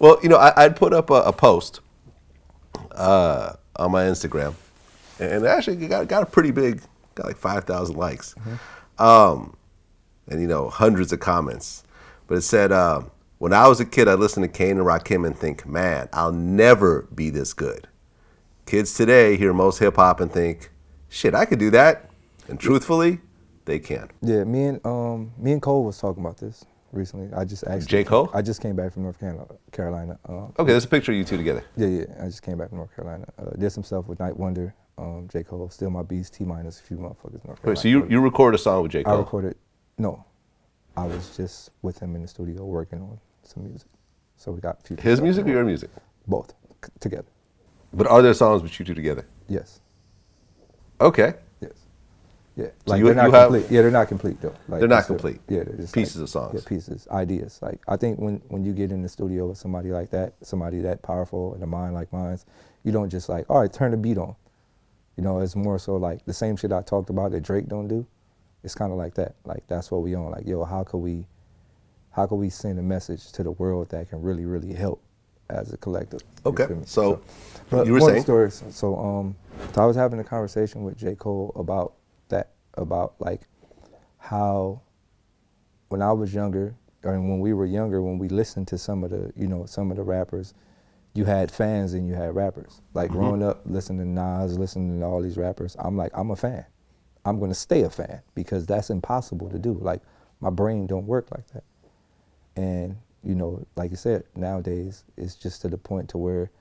Well, I'd put up a post on my Instagram, and it actually got a pretty big, got like 5,000 likes, and hundreds of comments. But it said, when I was a kid, I listened to Kane and Rakim and think, man, I'll never be this good. Kids today hear most hip hop and think, shit, I could do that. And truthfully, they can. Yeah, me and Cole was talking about this recently. J. Cole? I just came back from North Carolina. Okay, there's a picture of you two together. Yeah. I just came back from North Carolina. Did some stuff with Night Wonder, J. Cole, Still My Beast, T-minus a few motherfuckers in North Carolina. Wait, so you recorded a song with J. Cole? I recorded, no. I was just with him in the studio working on some music. So we got future His stuff music or your music? Both, together. But are there songs with you two together? Yes. Okay. Yes. Yeah. So they're not complete. Yeah, they're not complete though. They're not complete. Yeah, they're just pieces of songs. Yeah, pieces, ideas. Like I think when you get in the studio with somebody like that, somebody that powerful and a mind like mine, you don't just like, all right, turn the beat on. It's more so like the same shit I talked about that Drake don't do. It's kind of like that. Like that's what we on. Like, yo, how could we send a message to the world that can really, really help as a collective? Okay. So but you were saying? Stories. So I was having a conversation with J. Cole about that, about like how when I was younger, or when we were younger, when we listened to some of the rappers, you had fans and you had rappers. Like growing up, listening to Nas, listening to all these rappers, I'm like, I'm a fan. I'm gonna stay a fan because that's impossible to do. Like my brain don't work like that. And like you said, nowadays it's just to the point to where,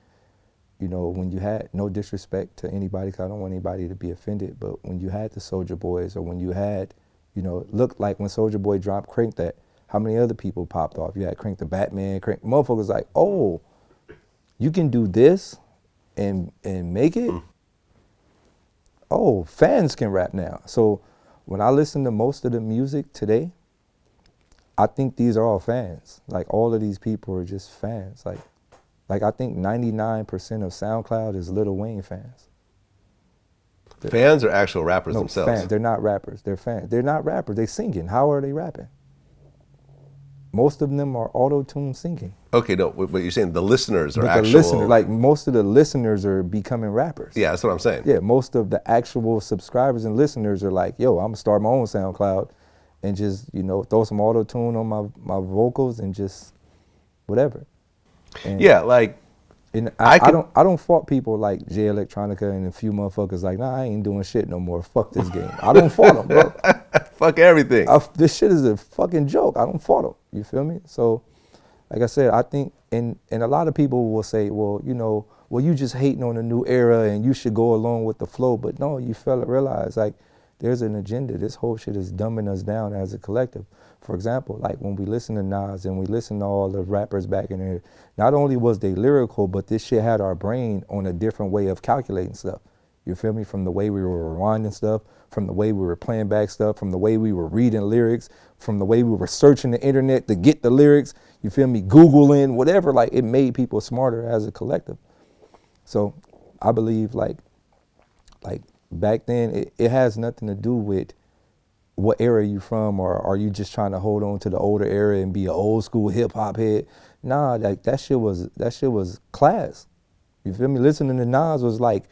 when you had, no disrespect to anybody, 'cause I don't want anybody to be offended, but when you had the Soulja Boys, or when you had, looked like when Soulja Boy dropped Crank That, how many other people popped off? You had Crank the Batman, motherfuckers like, oh, you can do this and make it? Oh, fans can rap now. So when I listen to most of the music today, I think these are all fans. Like all of these people are just fans. Like I think 99% of SoundCloud is Lil Wayne fans. Fans are actual rappers No, themselves. Fans. They're not rappers. They're fans. They're not rappers. They singing. How are they rapping? Most of them are auto-tune singing. Okay, no, but you're saying the listeners are But actual. most of the listeners are becoming rappers. Yeah, that's what I'm saying. Yeah, most of the actual subscribers and listeners are like, yo, I'm gonna start my own SoundCloud and just, throw some auto-tune on my vocals and just whatever. And yeah, like and I don't fault people like J Electronica and a few motherfuckers like, nah, I ain't doing shit no more. Fuck this game. I don't fault them, bro. Fuck everything. This shit is a fucking joke. I don't fault them. You feel me? So, like I said, I think, and a lot of people will say, well, you just hating on the new era and you should go along with the flow. But no, you fella realize like there's an agenda. This whole shit is dumbing us down as a collective. For example, like when we listen to Nas and we listen to all the rappers back in there, not only was they lyrical, but this shit had our brain on a different way of calculating stuff. You feel me? From the way we were rewinding stuff, from the way we were playing back stuff, from the way we were reading lyrics, from the way we were searching the internet to get the lyrics, you feel me? Googling, whatever, like it made people smarter as a collective. So I believe like back then, it has nothing to do with what era you from, or are you just trying to hold on to the older era and be an old school hip hop head? Nah, like that shit was class. You feel me? Listening to Nas was like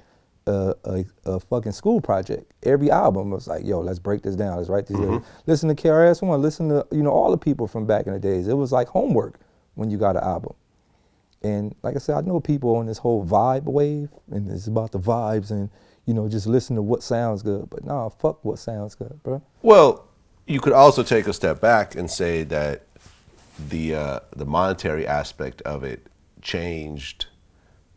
a fucking school project. Every album was like, yo, let's break this down. Let's write this down. Listen to KRS-One. Listen to all the people from back in the days. It was like homework when you got an album. And like I said, I know people on this whole vibe wave, and it's about the vibes and just listen to what sounds good. But nah, fuck what sounds good, bro. Well, you could also take a step back and say that the monetary aspect of it changed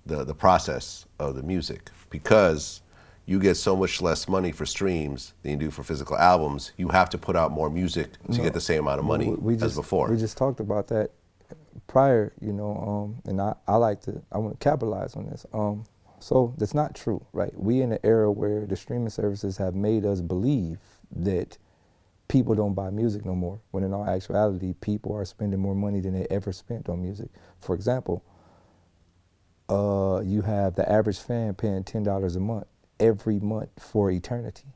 the process of the music, because you get so much less money for streams than you do for physical albums. You have to put out more music to get the same amount of money as before. We just talked about that prior, and I want to capitalize on this. So that's not true, right? We in an era where the streaming services have made us believe that people don't buy music no more, when in all actuality, people are spending more money than they ever spent on music. For example, you have the average fan paying $10 a month every month for eternity.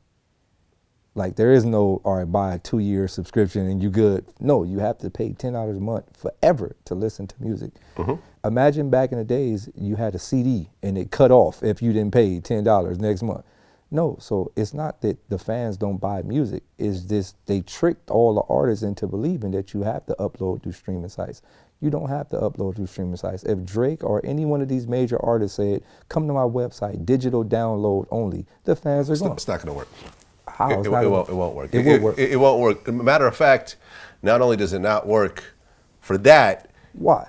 Like there is no, all right, buy a 2-year subscription and you good. No, you have to pay $10 a month forever to listen to music. Imagine back in the days you had a CD and it cut off if you didn't pay $10 next month. No, so it's not that the fans don't buy music. It's this, they tricked all the artists into believing that you have to upload through streaming sites. You don't have to upload through streaming sites. If Drake or any one of these major artists said, come to my website, digital download only, the fans are going. It's not going to work. How? It won't work. It will work. It won't work. Matter of fact, not only does it not work for that, Why?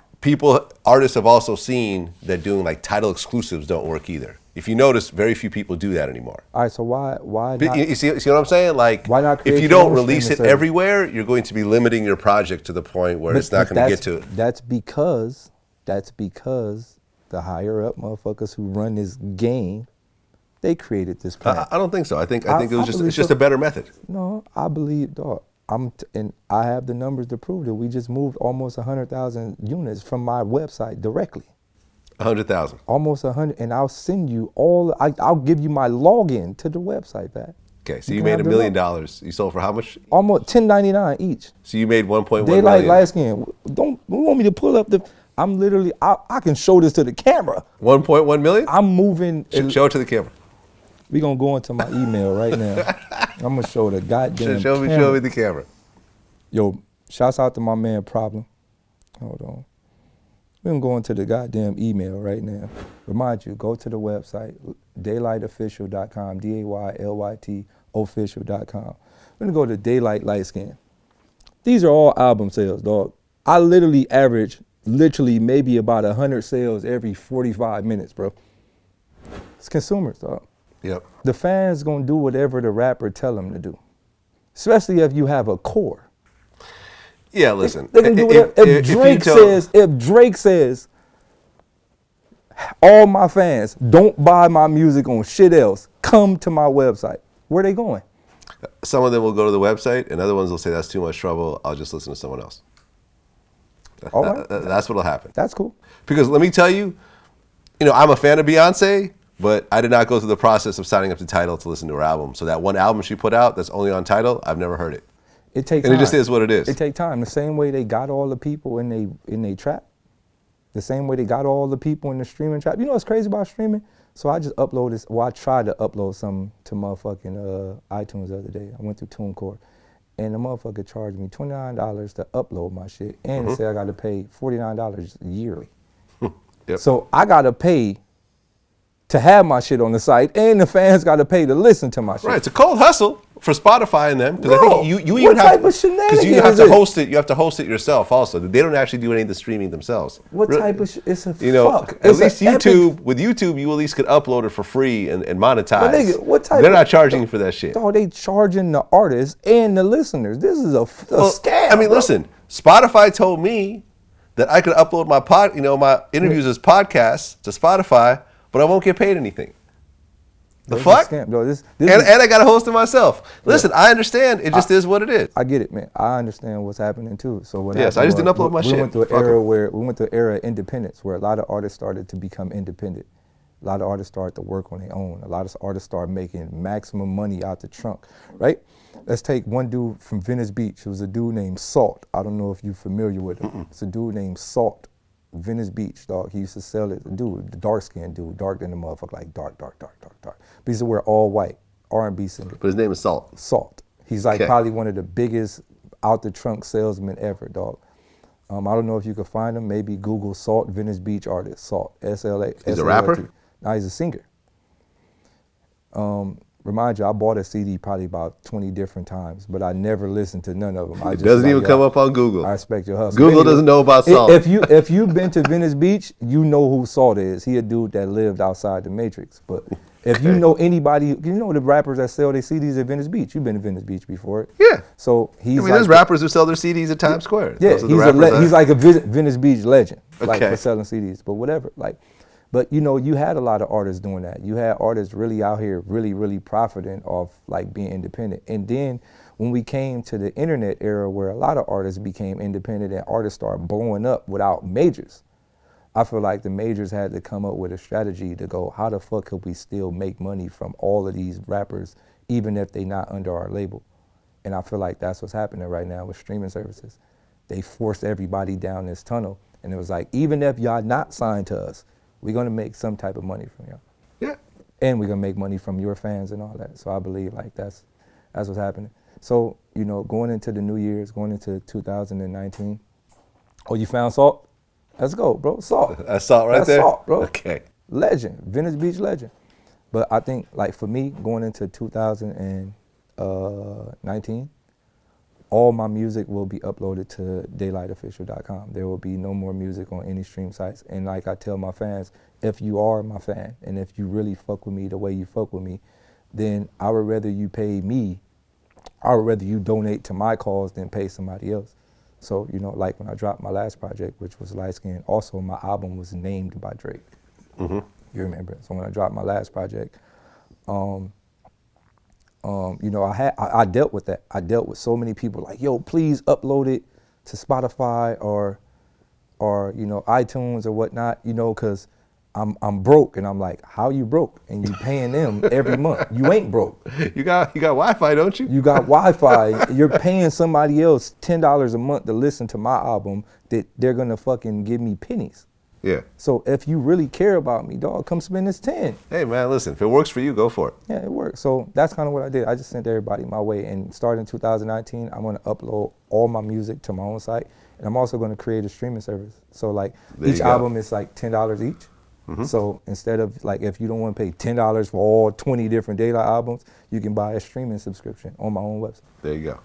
Artists have also seen that doing like title exclusives don't work either. If you notice, very few people do that anymore. All right, so why not? You see what I'm saying? Like, why not create if you your don't own release it streaming service? everywhere, you're going to be limiting your project to the point where it's not going to get to it. That's because the higher up motherfuckers who run this game, they created this plan. I don't think so. I think it was just a better method. No, I believe, dog. And I have the numbers to prove that we just moved almost 100,000 units from my website directly. 100,000. Almost 100, and I'll send you all. I'll give you my login to the website back. Okay, so you made $1 million. You sold for how much? Almost $10.99 each. So you made 1.1 Daylyt million. light skin. Don't want me to pull up the. I'm literally. I can show this to the camera. 1.1 million? I'm moving. Show it to the camera. We gonna go into my email right now. I'm gonna show the goddamn. Show me the camera. Yo, shouts out to my man Problem. Hold on. We're gonna go into the goddamn email right now. Remind you, go to the website, daylytofficial.com, DAYLYT official.com. We're gonna go to Daylyt Light Skin. These are all album sales, dog. I literally average maybe about 100 sales every 45 minutes, bro. It's consumers, dog. Yep. The fans gonna do whatever the rapper tell them to do, especially if you have a core. Yeah, listen. They can do whatever. If Drake says, all my fans don't buy my music on shit else, come to my website. Where they going? Some of them will go to the website, and other ones will say that's too much trouble. I'll just listen to someone else. All right. That's what'll happen. That's cool. Because let me tell you, I'm a fan of Beyonce, but I did not go through the process of signing up to Tidal to listen to her album. So that one album she put out that's only on Tidal, I've never heard it. It takes and time. It just is what it is. It takes time. The same way they got all the people in they trap. The same way they got all the people in the streaming trap. You know what's crazy about streaming? So I just uploaded, I tried to upload something to motherfucking iTunes the other day. I went through TuneCore. And the motherfucker charged me $29 to upload my shit. And it said I got to pay $49 yearly. Yep. So I got to pay to have my shit on the site, and the fans got to pay to listen to my shit. Right, it's a cold hustle for Spotify and them, because I think you what even type have of shenanigans because you have is to it? host it. You have to host it yourself also. They don't actually do any of the streaming themselves. What Really, type of it's a you know, fuck. at It's least a YouTube. epic- With YouTube, you at least could upload it for free and monetize. But nigga, what type They're of- not charging you for that shit. Dog, they charging the artists and the listeners. This is a scam. I mean, bro. listen. Spotify told me that I could upload my interviews as podcasts to Spotify, but I won't get paid anything. The This is fuck? a scam. Dog, this And is, I got to host it myself. Listen, I understand. It just is what it is. I get it, man. I understand what's happening too. So what Yes, I happened just didn't upload my we shit. Went through an Fuck 'em. era where we went through an era of independence, where a lot of artists started to become independent. A lot of artists started to work on their own. A lot of artists started making maximum money out the trunk, right? Let's take one dude from Venice Beach. It was a dude named Salt. I don't know if you're familiar with him. It's a dude named Salt, Venice Beach, dog. He used to sell it. Dude, the dark-skinned dude, dark than the motherfucker, like dark. But he used to wear all white, R&B singer. But his name is Salt. Salt. He's like Okay. probably one of the biggest out the trunk salesmen ever, dog. I don't know if you could find him. Maybe Google Salt Venice Beach artist. Salt. S-L-A. He's a rapper? No, he's a singer. Remind you, I bought a CD probably about 20 different times, but I never listened to none of them. It doesn't even come up on Google. I respect your hustle. Google doesn't know about Salt. If you've been to Venice Beach, you know who Salt is. He a dude that lived outside the Matrix. But if you know anybody, you know the rappers that sell their CDs at Venice Beach. You've been to Venice Beach before. Yeah. So he's there's rappers who sell their CDs at Times Square. Yeah, Those are the he's rappers he's like a Venice Beach legend, like Okay. for selling CDs. But whatever, like. But you know, you had a lot of artists doing that. You had artists really out here, really profiting off like being independent. And then when we came to the internet era, where a lot of artists became independent and artists started blowing up without majors, I feel like the majors had to come up with a strategy to go, how the fuck could we still make money from all of these rappers even if they're not under our label. And I feel like that's what's happening right now with streaming services. They forced everybody down this tunnel, and it was like, even if y'all not signed to us, we're gonna make some type of money from y'all. Yeah. And we're gonna make money from your fans and all that. So I believe like that's what's happening. So, you know, going into the New Year's, going into 2019, oh, you found Salt? Let's go, bro. Salt. That's Salt right That's there? Salt, bro. Okay. Legend, Venice Beach legend. But I think, like, for me, going into 2019, all my music will be uploaded to daylytofficial.com. There will be no more music on any stream sites. And like I tell my fans, if you are my fan and if you really fuck with me the way you fuck with me, then I would rather you pay me, I would rather you donate to my cause than pay somebody else. So, you know, like when I dropped my last project, which was Light Skin, also my album was named by Drake. Mm-hmm. You remember it. So when I dropped my last project, you know, I dealt with that. I dealt with so many people like, yo, please upload it to Spotify or you know, iTunes or whatnot, you know, because I'm broke. And I'm like, how you broke? And you paying them every month. You ain't broke. You got Wi-Fi, don't you? You got Wi-Fi. You're paying somebody else $10 a month to listen to my album that they're going to fucking give me pennies. Yeah. So if you really care about me, dog, come spend this 10. Hey, man, listen, if it works for you, go for it. Yeah, it works. So that's kind of what I did. I just sent everybody my way. And starting 2019, I'm going to upload all my music to my own site. And I'm also going to create a streaming service. So, like, each album is like $10 each. Mm-hmm. So instead of, like, if you don't want to pay $10 for all 20 different Daylyt albums, you can buy a streaming subscription on my own website. There you go.